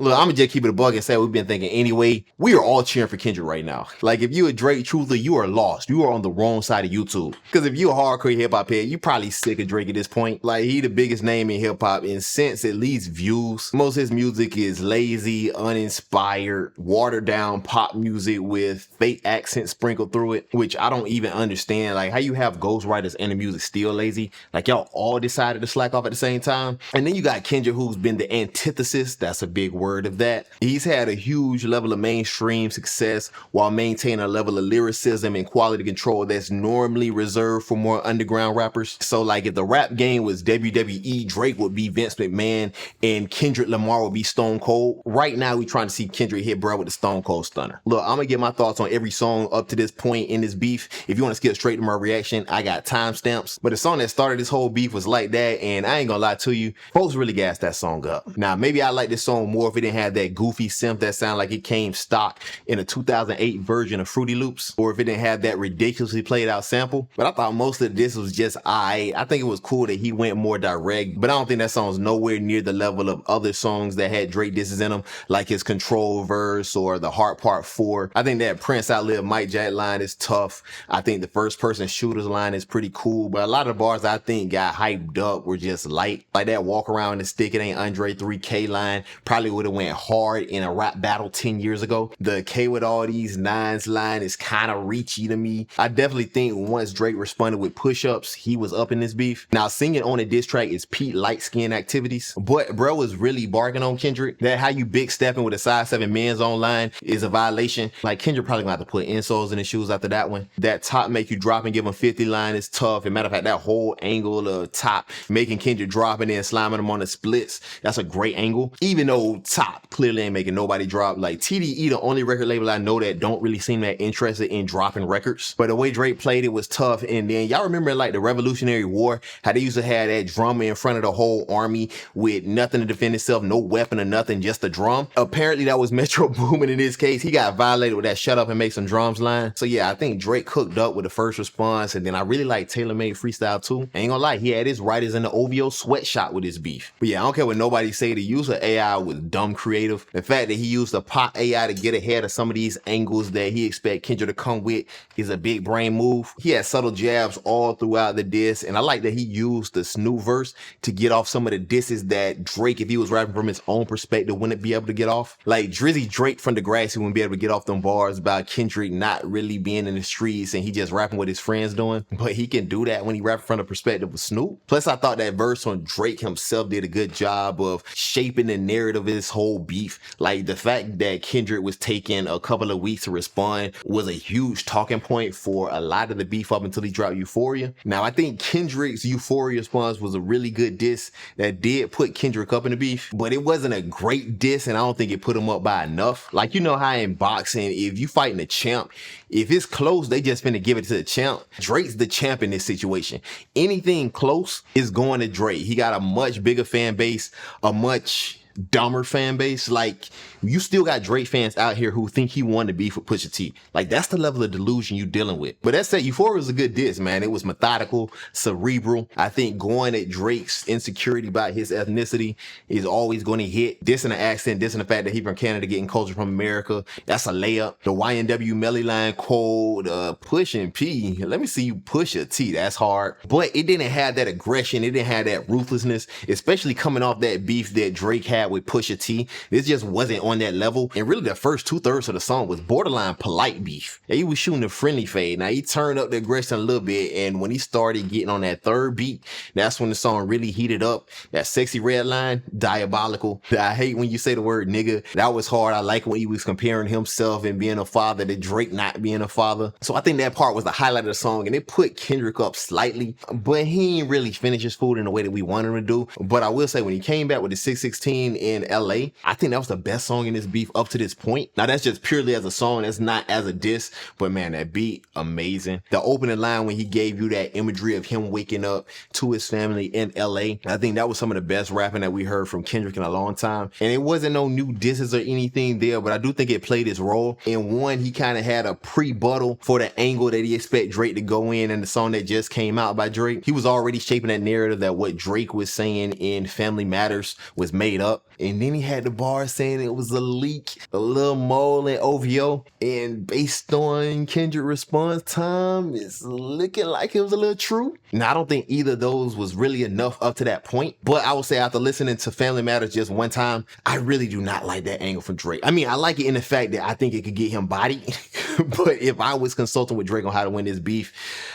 Look, I'm gonna just keep it a bug and say what we've been thinking anyway. We are all cheering for Kendrick right now. Like, if you a Drake truther, you are lost. You are on the wrong side of YouTube. Because if you a hardcore hip hop head, you probably sick of Drake at this point. Like, he the biggest name in hip hop, and since at least views, most of his music is lazy, uninspired, watered down pop music with fake accents sprinkled through it, which I don't even understand. Like, how you have ghostwriters and the music still lazy? Like, y'all all decided to slack off at the same time. And then you got Kendrick, who's been the antithesis. That's a big word of that. He's had a huge level of mainstream success while maintaining a level of lyricism and quality control that's normally reserved for more underground rappers. So like, if the rap game was WWE, Drake would be Vince McMahon and Kendrick Lamar would be Stone Cold. Right now we trying to see Kendrick hit bro with the Stone Cold Stunner. Look, I'm gonna get my thoughts on every song up to this point in this beef. If you want to skip straight to my reaction, I got timestamps. But the song that started this whole beef was Like That, and I ain't gonna lie to you, folks really gassed that song up. Now maybe I like this song more if it didn't have that goofy synth that sounded like it came stock in a 2008 version of Fruity Loops, or if it didn't have that ridiculously played out sample. But I thought most of this was just I think it was cool that he went more direct, but I don't think that song's nowhere near the level of other songs that had Drake disses in them, like his Control verse or the Heart Part 4. I think that Prince Outlive Mike Jack line is tough. I think the first person shooters line is pretty cool, but a lot of the bars I think got hyped up were just light. Like that walk around the stick, it ain't Andre 3K line probably would have went hard in a rap battle 10 years ago. The K with all these nines line is kind of reachy to me. I definitely think once Drake responded with push-ups, he was up in this beef. Now singing on a diss track is Pete light skin activities, but bro was really barking on Kendrick that how you big stepping with a size 7 men's online is a violation. Like, Kendrick probably gonna have to put insoles in his shoes after that one. That top make you drop and give him 50 line is tough. And matter of fact, that whole angle of top making Kendrick drop and then slamming him on the splits, that's a great angle. Even though top clearly ain't making nobody drop. Like, TDE the only record label I know that don't really seem that interested in dropping records. But the way Drake played it was tough. And then y'all remember like the Revolutionary War, how they used to have that drummer in front of the whole army with nothing to defend itself, no weapon or nothing, just a drum. Apparently that was Metro Boomin in this case. He got violated with that shut up and make some drums line. So yeah, I think Drake cooked up with the first response. And then I really like Taylor Made Freestyle too. I ain't gonna lie, he had his writers in the OVO sweatshop with his beef. But yeah, I don't care what nobody say, the use of AI was dumb creative. The fact that he used the pop AI to get ahead of some of these angles that he expect Kendrick to come with is a big brain move. He had subtle jabs all throughout the diss, and I like that he used the Snoop verse to get off some of the disses that Drake, if he was rapping from his own perspective, wouldn't be able to get off. Like Drizzy Drake from Degrassi wouldn't be able to get off them bars about Kendrick not really being in the streets and he just rapping what his friends doing, but he can do that when he rapping from the perspective of Snoop. Plus I thought that verse on Drake himself did a good job of shaping the narrative of this whole beef. Like the fact that Kendrick was taking a couple of weeks to respond was a huge talking point for a lot of the beef up until he dropped Euphoria. Now I think Kendrick's Euphoria response was a really good diss that did put Kendrick up in the beef, but it wasn't a great diss and I don't think it put him up by enough. Like, you know how in boxing, if you fighting a champ, if it's close, they just finna give it to the champ. Drake's the champ in this situation. Anything close is going to Drake. He got a much bigger fan base, a much dumber fan base. Like, you still got Drake fans out here who think he won the beef with Pusha T. Like, that's the level of delusion you dealing with. But that said, Euphoria was a good diss, man. It was methodical, cerebral. I think going at Drake's insecurity about his ethnicity is always going to hit. Dissing the accent, dissing the fact that he from Canada getting culture from America, that's a layup. The YNW Melly line quote, pushing P. Let me see you push a T. That's hard. But it didn't have that aggression. It didn't have that ruthlessness, especially coming off that beef that Drake had with Pusha T. This just wasn't on that level. And really the first 2/3 of the song was borderline polite beef. Yeah, he was shooting a friendly fade. Now he turned up the aggression a little bit, and when he started getting on that third beat, that's when the song really heated up. That Sexy Red line, diabolical. I hate when you say the word nigga. That was hard. I like when he was comparing himself and being a father to Drake not being a father. So I think that part was the highlight of the song, and it put Kendrick up slightly, but he ain't really finished his food in the way that we wanted him to do. But I will say, when he came back with the 616 in LA, I think that was the best song in this beef up to this point. Now that's just purely as a song, that's not as a diss, but man, that beat, amazing. The opening line when he gave you that imagery of him waking up to his family in LA, I think that was some of the best rapping that we heard from Kendrick in a long time. And it wasn't no new disses or anything there, but I do think it played its role. And one, he kind of had a pre-buttal for the angle that he expect Drake to go in the song that just came out by Drake. He was already shaping that narrative that what Drake was saying in Family Matters was made up. And then he had the bar saying it was a leak, a little mole in OVO. And based on Kendrick response time, it's looking like it was a little true. Now, I don't think either of those was really enough up to that point. But I would say after listening to Family Matters just one time, I really do not like that angle from Drake. I mean, I like it in the fact that I think it could get him bodied. But if I was consulting with Drake on how to win this beef,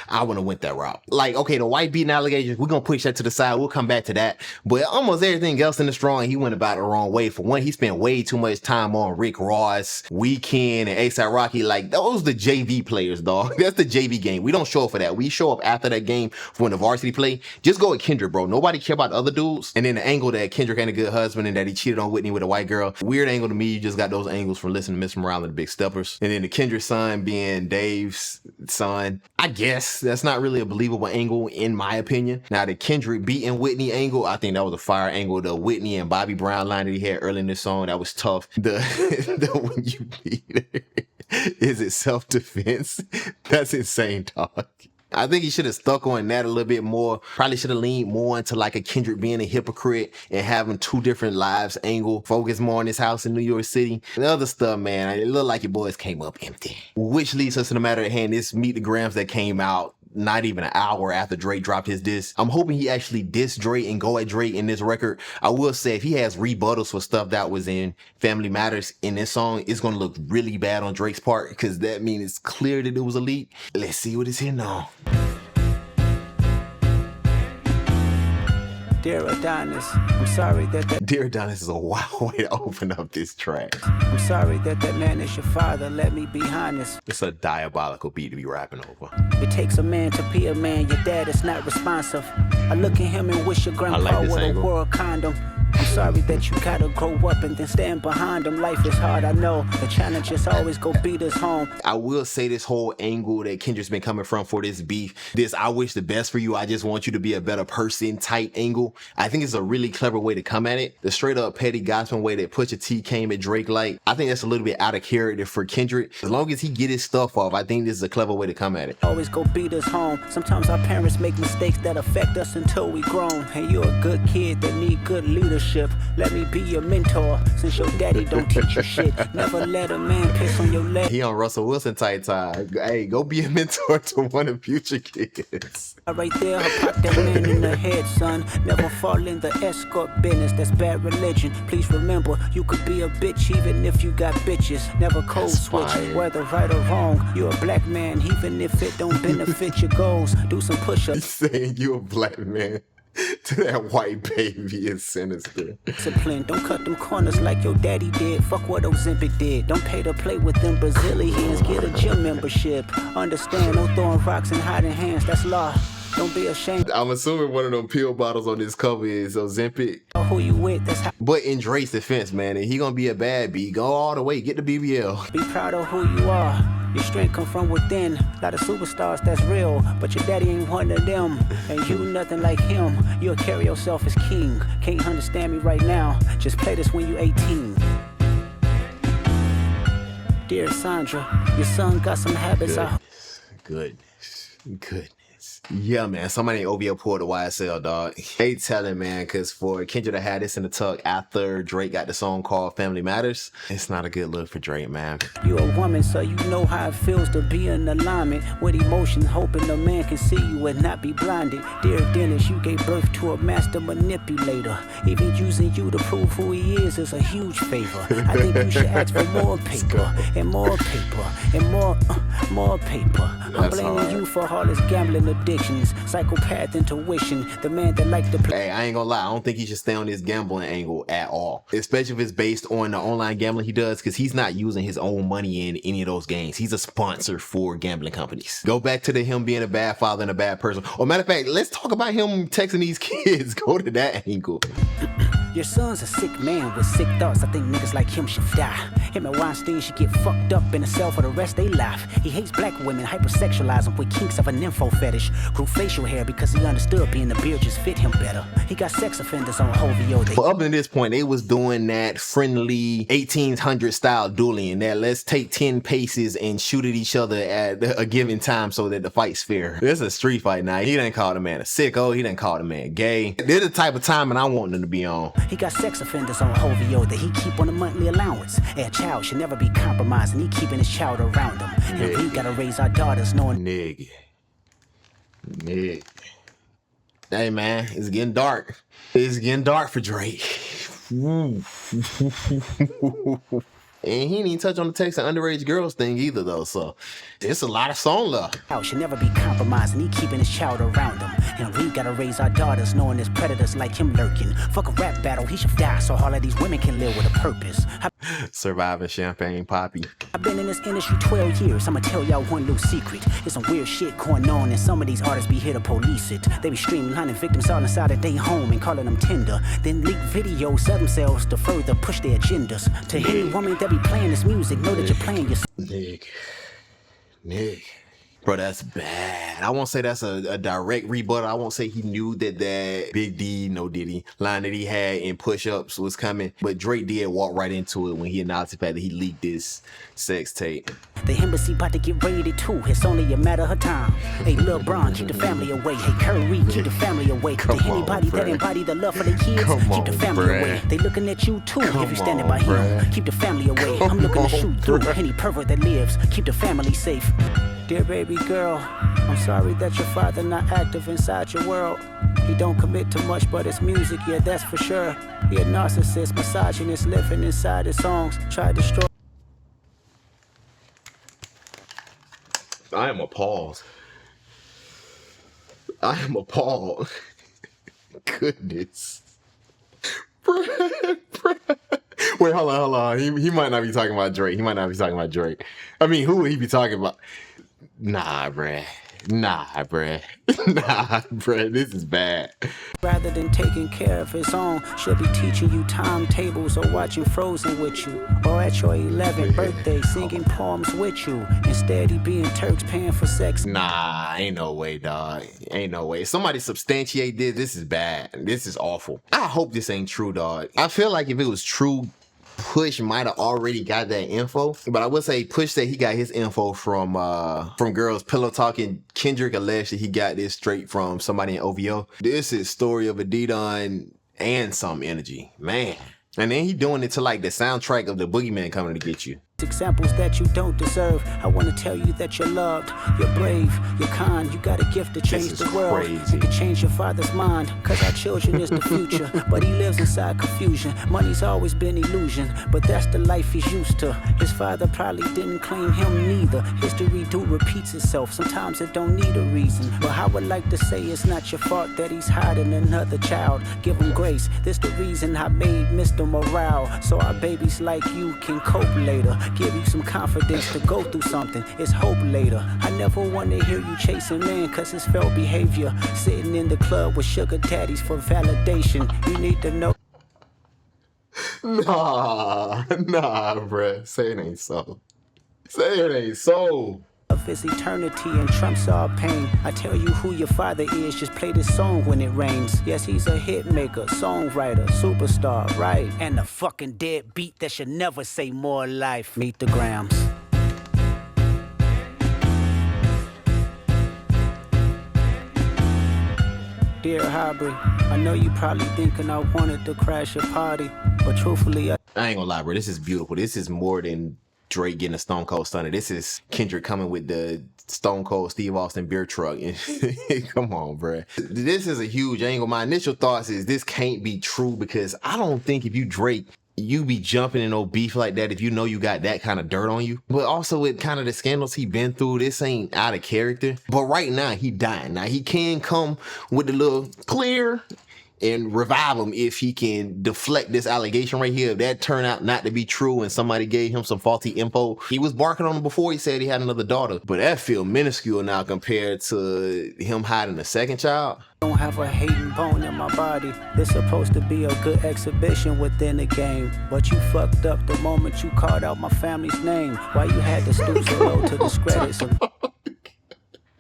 I wouldn't have went that route. Like, okay, the white beating allegations, we're going to push that to the side. We'll come back to that. But almost everything else in the strong, he went about it the wrong way. For one, he spent way too much time on Rick Ross, Weeknd, and A$AP Rocky. Like, those the JV players, dog. That's the JV game. We don't show up for that. We show up after that game for when the varsity play. Just go with Kendrick, bro. Nobody care about the other dudes. And then the angle that Kendrick ain't a good husband and that he cheated on Whitney with a white girl. Weird angle to me. You just got those angles from listening to Miss Morale and the Big Steppers. And then the Kendrick son being Dave's son. I guess that's not really a believable angle in my opinion. Now the Kendrick beating Whitney angle, I think that was a fire angle. The Whitney and Bobby Brown line that he had early in the song, that was tough. The when you beat her, is it self-defense? That's insane talk. I think he should have stuck on that a little bit more. Probably should have leaned more into like a Kendrick being a hypocrite and having two different lives angle. Focus more on his house in New York City. And other stuff, man, it looked like your boys came up empty. Which leads us to the matter at hand. This Meet the Grams that came out not even an hour after Drake dropped his diss. I'm hoping he actually diss Drake and go at Drake in this record. I will say if he has rebuttals for stuff that was in Family Matters in this song, it's going to look really bad on Drake's part because that means it's clear that it was a leak. Let's see what it's here now. Dear Adonis, I'm sorry that Dear Adonis is a wild way to open up this track. I'm sorry that man is your father. Let me be honest. It's a diabolical beat to be rapping over. It takes a man to be a man. Your dad is not responsive. I look at him and wish your grandpa would have wore a condom. I'm sorry that you gotta grow up and then stand behind him. Life is hard, I know. The challenges always go beat us home. I will say this whole angle that Kendrick's been coming from for this beef, this I wish the best for you, I just want you to be a better person type angle. I think it's a really clever way to come at it. The straight up petty gospel way that Pusha T came at Drake like, I think that's a little bit out of character for Kendrick. As long as he get his stuff off, I think this is a clever way to come at it. Always go beat us home. Sometimes our parents make mistakes that affect us until we grown. And you're a good kid that need good leadership. Let me be your mentor, since your daddy don't teach you shit. Never let a man piss on your leg. He on Russell Wilson tight tie. Hey, go be a mentor to one of future kids. Right there, I pop that man in the head, son. Never fall in the escort business, that's bad religion. Please remember, you could be a bitch even if you got bitches. Never code switch, whether right or wrong. You're a black man, even if it don't benefit your goals. Do some push-ups. He's saying you a black man to that white baby is sinister. Discipline, don't cut them corners like your daddy did. Fuck what Ozempic did. Don't pay to play with them Brazilians. Get a gym membership. Understand, no throwing rocks and hiding hands. That's law. Don't be ashamed. I'm assuming one of them pill bottles on this cover is Ozempic. Who you with? That's how. But in Drake's defense, man, and he gonna be a bad B. Go all the way, get the BBL. Be proud of who you are. Your strength come from within. A lot of superstars that's real, but your daddy ain't one of them. And you nothing like him. You'll carry yourself as king. Can't understand me right now. Just play this when you 18. Dear Sandra, your son got some habits. Goodness. Yeah, man. Somebody in OVO pulled the YSL, dog. Ain't telling, man, because for Kendrick to have this in the tuck after Drake got the song called Family Matters, it's not a good look for Drake, man. You a woman, so you know how it feels to be in alignment with emotions, hoping a man can see you and not be blinded. Dear Dennis, you gave birth to a master manipulator. Even using you to prove who he is a huge favor. I think you should ask for more paper and more paper and more paper. I'm blaming you for all this gambling addictions, psychopath intuition, the man that like to play. Hey, I ain't gonna lie, I don't think he should stay on this gambling angle at all. Especially if it's based on the online gambling he does, because he's not using his own money in any of those games. He's a sponsor for gambling companies. Go back to him being a bad father and a bad person. Or matter of fact, let's talk about him texting these kids. Go to that angle. Your son's a sick man with sick thoughts. I think niggas like him should die. Him and Weinstein should get fucked up in a cell for the rest of their life. He hates black women, hypersexualize them with kinks of an info fetish. Grew facial hair because he understood being the beard just fit him better. He got sex offenders on HOVO. But up to this point, they was doing that friendly 1800 style dueling, that let's take 10 paces and shoot at each other at a given time so that the fight's fair. This is a street fight now. He done called a man a sicko. He done called a man gay. They're the type of timing I want them to be on. He got sex offenders on HOVO that he keep on a monthly allowance. A child should never be compromised, and he keeping his child around him. And we gotta raise our daughters knowing. Nigga. Hey man, it's getting dark. It's getting dark for Drake. And he didn't even touch on the text and underage girls thing either, though. So it's a lot of song love. Should never be compromised, and he keeping his child around him. And we gotta raise our daughters knowing there's predators like him lurking. Fuck a rap battle, he should die so all of these women can live with a purpose. Surviving Champagne Poppy. I've been in this industry 12 years. I'ma tell y'all one little secret. There's some weird shit going on, and some of these artists be here to police it. They be streamlining victims all inside of their home and calling them tender. Then leak videos, sell themselves to further push their agendas. To any woman that be playing this music, know that you're playing your... Nick. Bro, that's bad. I won't say that's a direct rebuttal. I won't say he knew that Big D, no Diddy line that he had in push-ups was coming. But Drake did walk right into it when he announced the fact that he leaked this sex tape. The embassy about to get raided too. It's only a matter of time. Hey, Lil Bron, keep the family away. Hey, Curry, keep the family away. To anybody that embody the love for the kids, keep the family away. They looking at you too if you're standing by him. Keep the family away. I'm looking to shoot through any pervert that lives. Keep the family safe. Dear baby girl, I'm sorry that your father not active inside your world. He don't commit to much, but it's music, yeah, that's for sure. He a narcissist, misogynist, living inside his songs. Try to destroy. I am appalled. I am appalled. Goodness. Bruh. Wait, hold on. He might not be talking about Drake. I mean, who would he be talking about? Nah, bruh. This is bad. Rather than taking care of his own, she'll be teaching you timetables or watching Frozen with you. Or at your 11th birthday, singing poems with you. Instead, he being Turks paying for sex. Nah, ain't no way, dog. Ain't no way. Somebody substantiate this. This is bad. This is awful. I hope this ain't true, dog. I feel like if it was true, Push might have already got that info, but I would say Push said he got his info from Girls Pillow Talking. Kendrick alleged that he got this straight from somebody in OVO. This is story of a D-Don and some energy, man. And then he doing it to like the soundtrack of the Boogeyman coming to get you. Examples that you don't deserve. I want to tell you that you're loved, you're brave, you're kind. You got a gift to change the world. You can change your father's mind, cause our children is the future. But he lives inside confusion. Money's always been illusion, but that's the life he's used to. His father probably didn't claim him neither. History do repeats itself. Sometimes it don't need a reason. But I would like to say it's not your fault that he's hiding another child. Give him grace. This the reason I made Mr. Morale, so our babies like you can cope later. Give you some confidence to go through something. It's hope later. I never want to hear you chasing man, cause it's felt behavior. Sitting in the club with sugar daddies for validation. You need to know. Nah, bruh. Say it ain't so. Of his eternity and trumps all pain. I tell you who your father is, just play this song when it rains. Yes, he's a hit maker, songwriter, superstar, right? And a fucking dead beat that should never say more life. Meet the Grams. Dear Hybrid, I know you probably thinking I wanted to crash your party, but truthfully I ain't gonna lie, bro. This is beautiful. This is more than Drake getting a Stone Cold Stunner. This is Kendrick coming with the Stone Cold Steve Austin beer truck. Come on, bruh. This is a huge angle. My initial thoughts is this can't be true, because I don't think if you Drake, you be jumping in no beef like that if you know you got that kind of dirt on you. But also with kind of the scandals he been through, this ain't out of character. But right now he dying. Now he can come with a little clear and revive him if he can deflect this allegation right here. If that turned out not to be true and somebody gave him some faulty info, he was barking on him before he said he had another daughter. But that feel minuscule now compared to him hiding a second child. Don't have a hating bone in my body. It's supposed to be a good exhibition within the game, but you fucked up the moment you called out my family's name. Why you had to stoop so low to discredit some.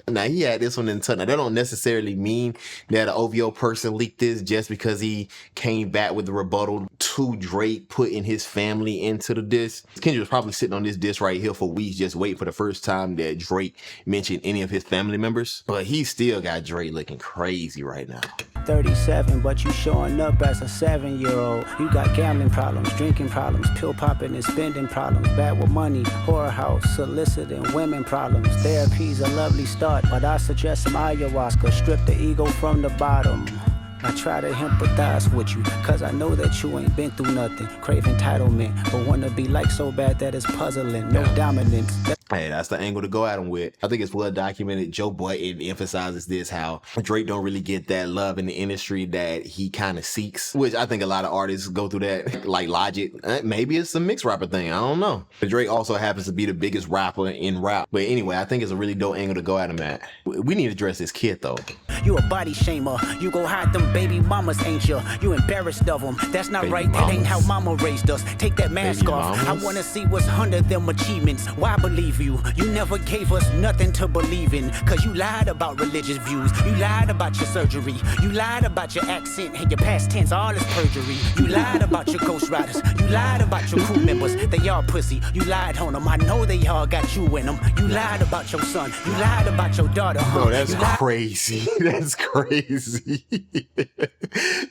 Now, he had this one in tunnel. That don't necessarily mean that an OVO person leaked this just because he came back with the rebuttal to Drake putting his family into the diss. Kendrick was probably sitting on this diss right here for weeks just waiting for the first time that Drake mentioned any of his family members. But he still got Drake looking crazy right now. 37, but you showing up as a 7-year-old. You got gambling problems, drinking problems, pill popping and spending problems, bad with money, whorehouse, soliciting women problems. Therapy's a lovely start, but I suggest some ayahuasca. Strip the ego from the bottom. I try to empathize with you, cause I know that you ain't been through nothing. Crave entitlement, but wanna be like so bad that it's puzzling. No dominance. Hey, that's the angle to go at him with. I think it's well documented. Joe Budden emphasizes this, how Drake don't really get that love in the industry that he kind of seeks, which I think a lot of artists go through that, like Logic. Maybe it's a mixed rapper thing. I don't know. But Drake also happens to be the biggest rapper in rap. But anyway, I think it's a really dope angle to go at him at. We need to address this kid, though. You a body shamer. You go hide them baby mamas, ain't you? You embarrassed of them. That's not baby right. Mamas. That ain't how mama raised us. Take that mask baby off. Mamas. I wanna see what's under them achievements. Why believe you? You never gave us nothing to believe in. Cause you lied about religious views. You lied about your surgery. You lied about your accent and your past tense. All is perjury. You lied about your ghostwriters. You lied about your crew members. They all pussy. You lied on them. I know they all got you in them. You lied about your son. You lied about your daughter. Bro, that's crazy. That's crazy.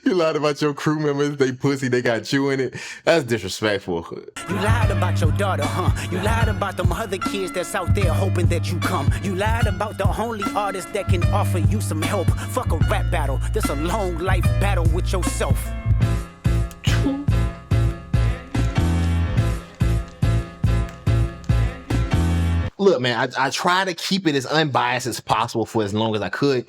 You lied about your crew members. They pussy. They got you in it. That's disrespectful. You lied about your daughter, You lied about them other kids that's out there hoping that you come. You lied about the only artist that can offer you some help. Fuck a rap battle. This a long life battle with yourself. Look, man, I try to keep it as unbiased as possible for as long as I could.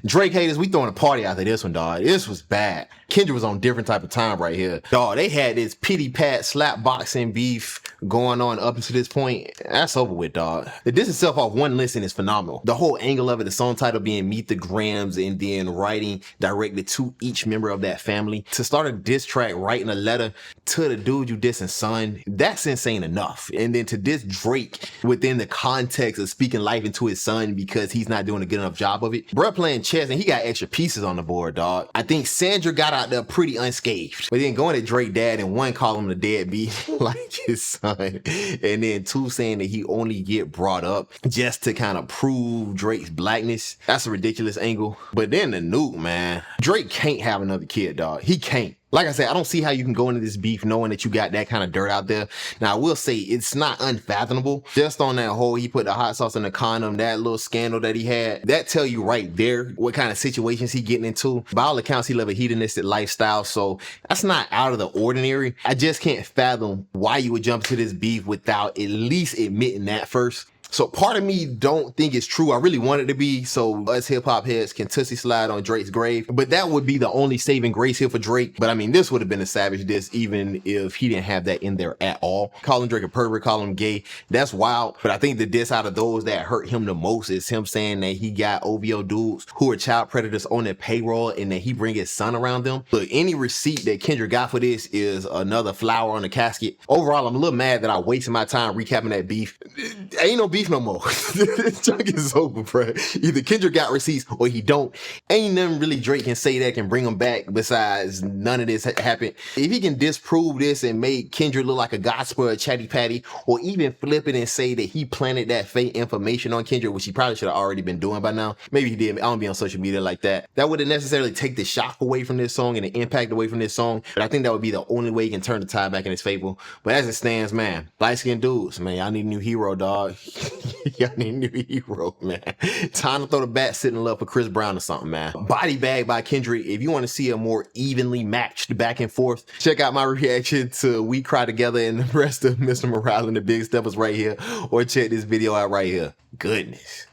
Drake haters, we throwing a party after this one, dog. This was bad. Kendrick was on different type of time right here. Dog, they had this pity-pat slap boxing beef going on up until this point. That's over with, dog. The diss itself off one listen is phenomenal. The whole angle of it, the song title being Meet the Grams, and then writing directly to each member of that family. To start a diss track, writing a letter to the dude you dissing, son, that's insane enough. And then to diss Drake within the context of speaking life into his son because he's not doing a good enough job of it. Bruh playing chess and he got extra pieces on the board, dog. I think Sandra got out there pretty unscathed. But then going at Drake dad and one call him the deadbeat like his son. And then two saying that he only get brought up just to kind of prove Drake's blackness. That's a ridiculous angle. But then the nuke, man. Drake can't have another kid, dog. He can't. Like I said, I don't see how you can go into this beef knowing that you got that kind of dirt out there. Now, I will say it's not unfathomable. Just on that whole, he put the hot sauce in the condom, that little scandal that he had, that tell you right there what kind of situations he getting into. By all accounts, he live a hedonistic lifestyle, so that's not out of the ordinary. I just can't fathom why you would jump into this beef without at least admitting that first. So part of me don't think it's true. I really want it to be, so us hip hop heads can Tootsie slide on Drake's grave. But that would be the only saving grace here for Drake. But I mean, this would have been a savage diss even if he didn't have that in there at all. Calling Drake a pervert, calling him gay, that's wild. But I think the diss out of those that hurt him the most is him saying that he got OVO dudes who are child predators on their payroll and that he bring his son around them. Look, any receipt that Kendrick got for this is another flower on the casket. Overall, I'm a little mad that I wasted my time recapping that beef. Ain't no beef no more. This junk is over, bro. Either Kendrick got receipts or he don't. Ain't nothing really Drake can say that can bring him back besides none of this happened. If he can disprove this and make Kendrick look like a gospel or chatty patty, or even flip it and say that he planted that fake information on Kendrick, which he probably should have already been doing by now. Maybe he did. I don't be on social media like that. That wouldn't necessarily take the shock away from this song and the impact away from this song, but I think that would be the only way he can turn the tide back in his favor. But as it stands, man, light-skinned dudes, man, y'all need a new hero, dog. Y'all need a new hero, man. Time to throw the bat sitting up for Chris Brown or something, man. Body Bag by Kendrick. If you want to see a more evenly matched back and forth, check out my reaction to We Cry Together and the rest of Mr. Morale and the Big Steppers right here, or check this video out right here. Goodness.